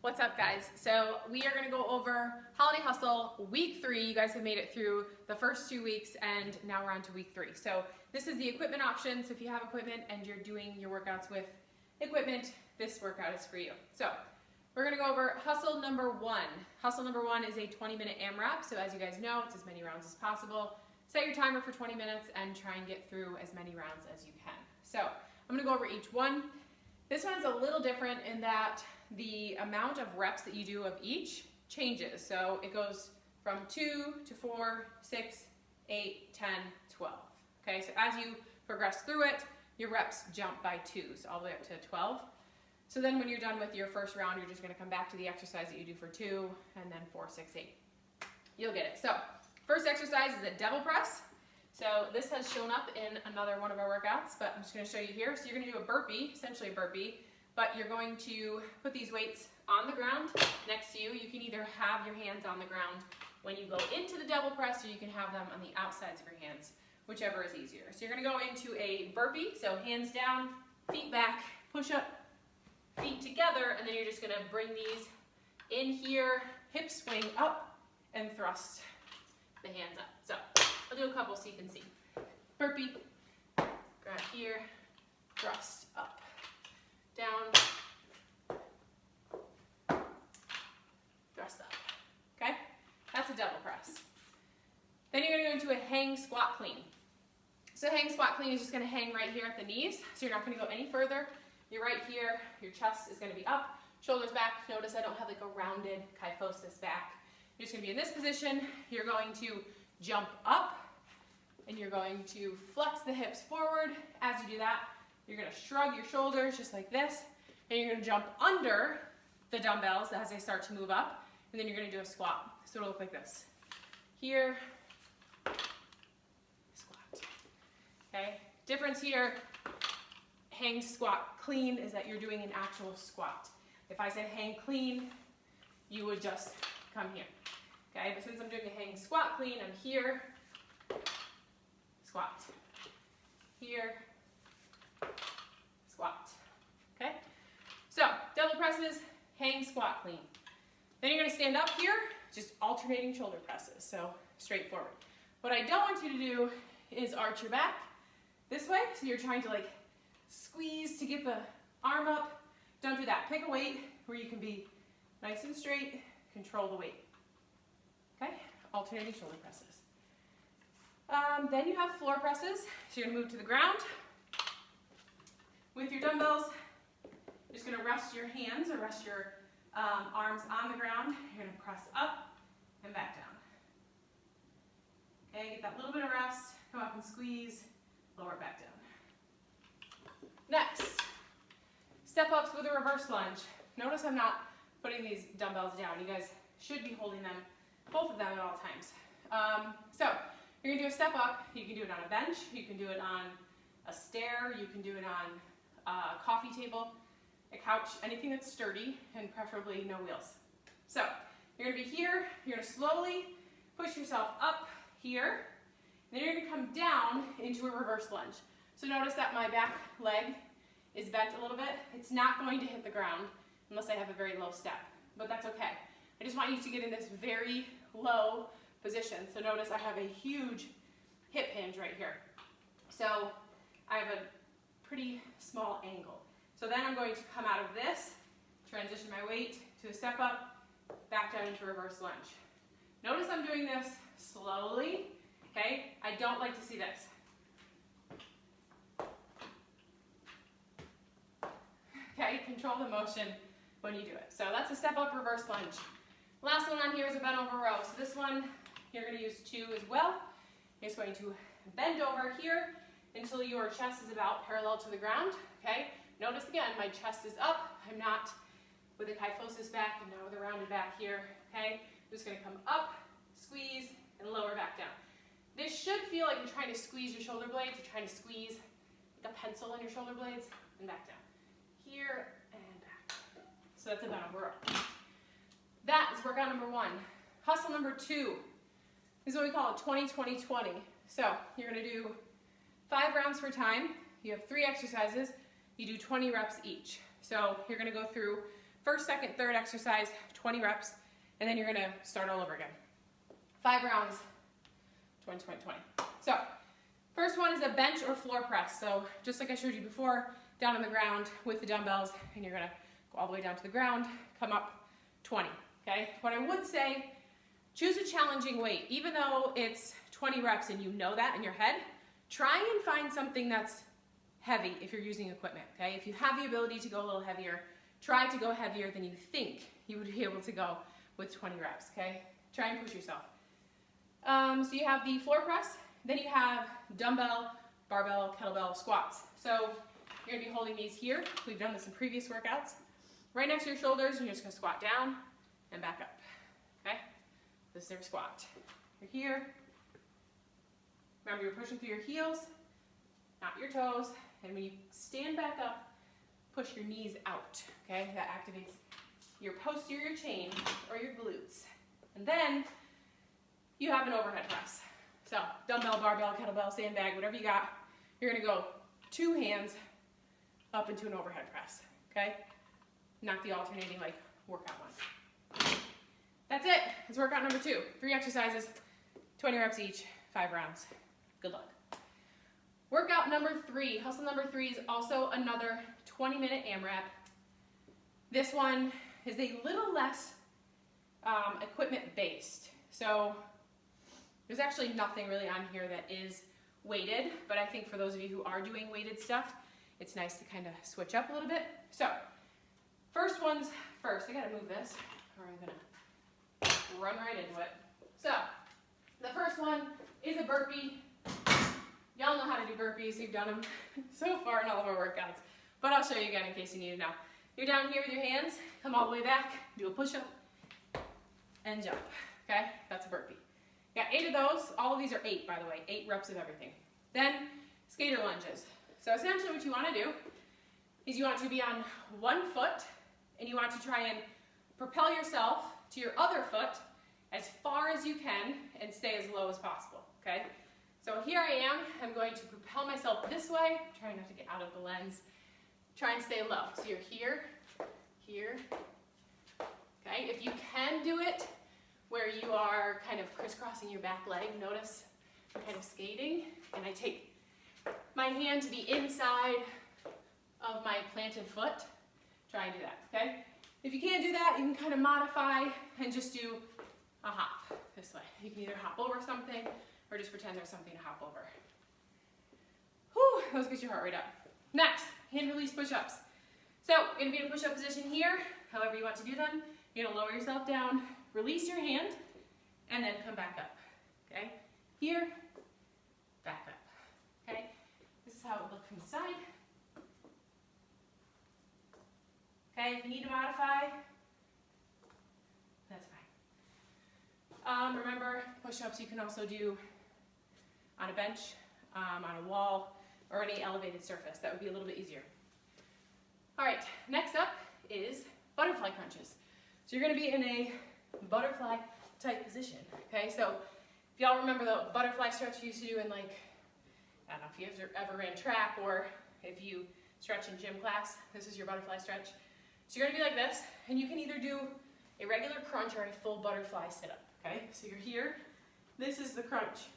What's up, guys? So we are going to go over Holiday Hustle week 3. You guys have made it through the first 2 weeks and now we're on to week 3. So this is the equipment option. So if you have equipment and you're doing your workouts with equipment, this workout is for you. So we're going to go over hustle number 1. Hustle number 1 is a 20-minute AMRAP. So as you guys know, it's as many rounds as possible. Set your timer for 20 minutes and try and get through as many rounds as you can. So I'm going to go over each one. This one's a little different in that the amount of reps that you do of each changes. So it goes from 2 to 4, 6, 8, 10, 12. Okay, so as you progress through it, your reps jump by 2, so all the way up to 12. So then when you're done with your first round, you're just going to come back to the exercise that you do for 2, and then 4, 6, 8. You'll get it. So first exercise is a devil press. So this has shown up in another one of our workouts, but I'm just going to show you here. So you're going to do a burpee, essentially a burpee, but you're going to put these weights on the ground next to you. You can either have your hands on the ground when you go into the devil press, or you can have them on the outsides of your hands, whichever is easier. So you're going to go into a burpee, so hands down, feet back, push up, feet together, and then you're just going to bring these in here, hips swing up, and thrust the hands up. So I'll do a couple so you can see. Burpee, grab here, thrust up, down, thrust up. Okay? That's a double press. Then you're going to go into a hang squat clean. So hang squat clean is just going to hang right here at the knees. So you're not going to go any further. You're right here. Your chest is going to be up, shoulders back. Notice I don't have like a rounded kyphosis back. You're just going to be in this position. You're going to jump up, and you're going to flex the hips forward. As you do that, you're going to shrug your shoulders just like this, and you're going to jump under the dumbbells as they start to move up, and then you're going to do a squat. So it'll look like this. Here, squat. Okay? Difference here, hang squat clean, is that you're doing an actual squat. If I said hang clean, you would just come here. Okay? But since I'm doing a hang squat clean, I'm here, squat. Here, squat. Okay? So, double presses, hang squat clean. Then you're going to stand up here, just alternating shoulder presses, so straightforward. What I don't want you to do is arch your back this way, so you're trying to like squeeze to get the arm up. Don't do that. Pick a weight where you can be nice and straight, control the weight. Okay? Alternating shoulder presses. Then you have floor presses, so you're going to move to the ground. With your dumbbells, you're just going to rest your hands or rest your arms on the ground. You're going to press up and back down. Okay, get that little bit of rest, come up and squeeze, lower back down. Next, step ups with a reverse lunge. Notice I'm not putting these dumbbells down. You guys should be holding them, both of them at all times. So you're going to do a step up. You can do it on a bench, you can do it on a stair, you can do it on a coffee table, a couch, anything that's sturdy, and preferably no wheels. So you're going to be here, you're going to slowly push yourself up here, and then you're going to come down into a reverse lunge. So notice that my back leg is bent a little bit. It's not going to hit the ground unless I have a very low step, but that's okay. I just want you to get in this very low position. So notice I have a huge hip hinge right here. So I have a pretty small angle. So then I'm going to come out of this, transition my weight to a step up, back down into reverse lunge. Notice I'm doing this slowly, okay? I don't like to see this. Okay, control the motion when you do it. So that's a step up reverse lunge. Last one on here is a bent over row. So this one, you're going to use 2 as well. You're just going to bend over here until your chest is about parallel to the ground, okay? Notice again, my chest is up. I'm not with a kyphosis back and not with a rounded back here, okay? I'm just going to come up, squeeze, and lower back down. This should feel like you're trying to squeeze your shoulder blades. You're trying to squeeze like a pencil in your shoulder blades, and back down. Here and back. So that's a bent over row. That is workout number 1. Hustle number 2 is what we call a 20-20-20. So you're going to do 5 rounds per time. You have 3 exercises. You do 20 reps each. So you're going to go through first, second, third exercise, 20 reps, and then you're gonna start all over again. 5 rounds, 20, 20, 20. So, first one is a bench or floor press. So, just like I showed you before, down on the ground with the dumbbells, and you're gonna go all the way down to the ground, come up 20, okay? What I would say, choose a challenging weight. Even though it's 20 reps and you know that in your head, try and find something that's heavy if you're using equipment, okay? If you have the ability to go a little heavier, try to go heavier than you think you would be able to go with 20 reps, okay? Try and push yourself. So you have the floor press, then you have dumbbell, barbell, kettlebell, squats. So you're gonna be holding these here. We've done this in previous workouts. Right next to your shoulders, and you're just gonna squat down and back up, okay? This is your squat. You're here. Remember, you're pushing through your heels, not your toes. And when you stand back up, push your knees out, okay? That activates your posterior chain or your glutes. And then you have an overhead press. So dumbbell, barbell, kettlebell, sandbag, whatever you got, you're gonna go 2 hands up into an overhead press, okay? Not the alternating like workout one. That's it. That's workout number 2. 3 exercises, 20 reps each, 5 rounds. Good luck. Workout number 3, hustle number 3 is also another 20-minute AMRAP. This one is a little less equipment-based. So there's actually nothing really on here that is weighted, but I think for those of you who are doing weighted stuff, it's nice to kind of switch up a little bit. So first one's first. I gotta move this or I'm gonna run right into it. So the first one is a burpee. Y'all know how to do burpees. You've done them so far in all of our workouts, but I'll show you again in case you need to know. You're down here with your hands, come all the way back, do a push-up, and jump, okay? That's a burpee. Got 8 of those. All of these are 8, by the way, 8 reps of everything. Then skater lunges. So essentially what you want to do is you want to be on one foot, and you want to try and propel yourself to your other foot as far as you can and stay as low as possible, okay? So here I am, I'm going to propel myself this way, trying not to get out of the lens. Try and stay low. So you're here, here, okay? If you can do it where you are kind of crisscrossing your back leg, notice I'm kind of skating, and I take my hand to the inside of my planted foot. Try and do that, okay? If you can't do that, you can kind of modify and just do a hop this way. You can either hop over something or just pretend there's something to hop over. Whew, those get your heart rate up. Next, hand release push-ups. So, you're gonna be in a push-up position here, however you want to do them. You're gonna lower yourself down, release your hand, and then come back up, okay? Here, back up, okay? This is how it would look from the side. Okay, if you need to modify, that's fine. Remember, push-ups you can also do on a bench, on a wall, or any elevated surface. That would be a little bit easier. All right, next up is butterfly crunches. So you're gonna be in a butterfly type position, okay? So if y'all remember the butterfly stretch you used to do in like, I don't know if you ever ran track or if you stretch in gym class, this is your butterfly stretch. So you're gonna be like this, and you can either do a regular crunch or a full butterfly sit-up, okay? So you're here, this is the crunch.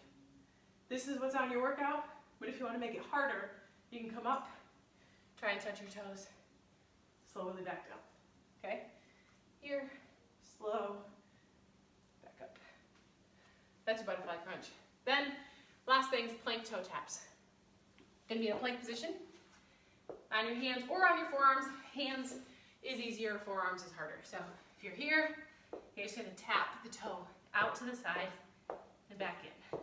This is what's on your workout, but if you wanna make it harder, you can come up, try and touch your toes, slowly back up, okay? Here, slow, back up. That's a butterfly crunch. Then, last thing is plank toe taps. Gonna be in a plank position, on your hands or on your forearms. Hands is easier, forearms is harder. So if you're here, you're just gonna tap the toe out to the side and back in,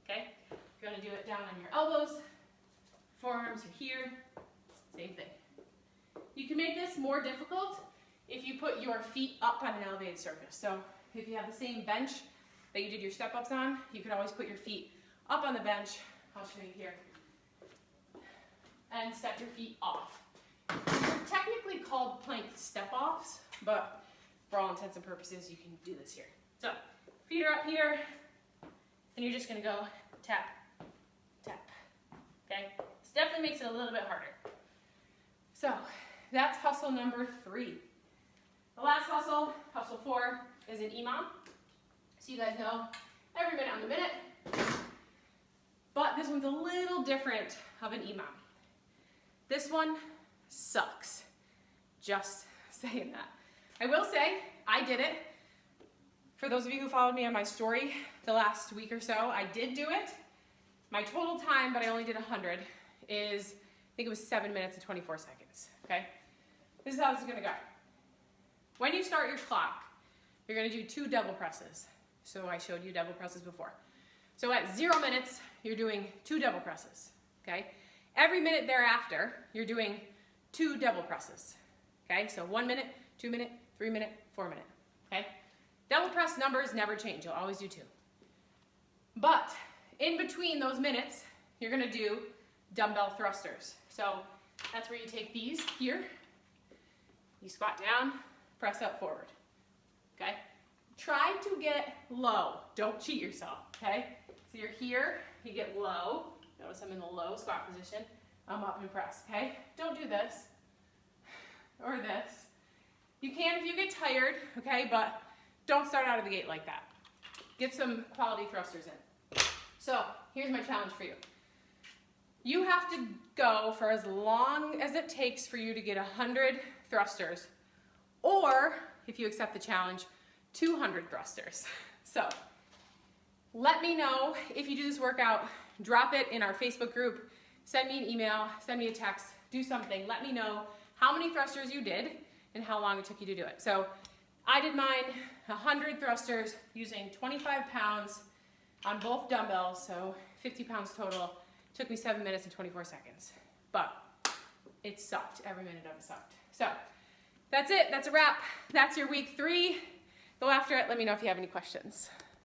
okay? If you're gonna do it down on your elbows, forearms are here, same thing. You can make this more difficult if you put your feet up on an elevated surface. So if you have the same bench that you did your step-ups on, you could always put your feet up on the bench. I'll show you here. And step your feet off. They're technically called plank step-offs, but for all intents and purposes, you can do this here. So feet are up here, and you're just gonna go tap, tap, okay? This definitely makes it a little bit harder. So that's hustle number 3. as an EMOM, so you guys know every minute on the minute. But this one's a little different of an EMOM. This one sucks. Just saying that. I will say, I did it. For those of you who followed me on my story the last week or so, I did do it. My total time, but I only did 100, is, I think it was 7 minutes and 24 seconds, okay? This is how this is gonna go. When you start your clock, you're gonna do 2 double presses. So I showed you double presses before. So at 0 minutes, you're doing 2 double presses, okay? Every minute thereafter, you're doing 2 double presses, okay? So 1 minute, 2 minute, 3 minute, 4 minute, okay? Double press numbers never change, you'll always do 2. But in between those minutes, you're gonna do dumbbell thrusters. So that's where you take these here, you squat down, press up forward, okay? Try to get low, don't cheat yourself, okay? So you're here, you get low. Notice I'm in the low squat position. I'm up and press, okay? Don't do this or this. You can if you get tired, okay? But don't start out of the gate like that. Get some quality thrusters in. So here's my challenge for you. You have to go for as long as it takes for you to get 100 thrusters, or if you accept the challenge, 200 thrusters. So let me know if you do this workout. Drop it in our Facebook group, send me an email, send me a text, do something. Let me know how many thrusters you did and how long it took you to do it. So I did mine 100 thrusters using 25 pounds on both dumbbells, so 50 pounds total. Took me 7 minutes and 24 seconds, but it sucked. Every minute of it sucked. So that's it, that's a wrap. That's your week 3. Go after it, let me know if you have any questions.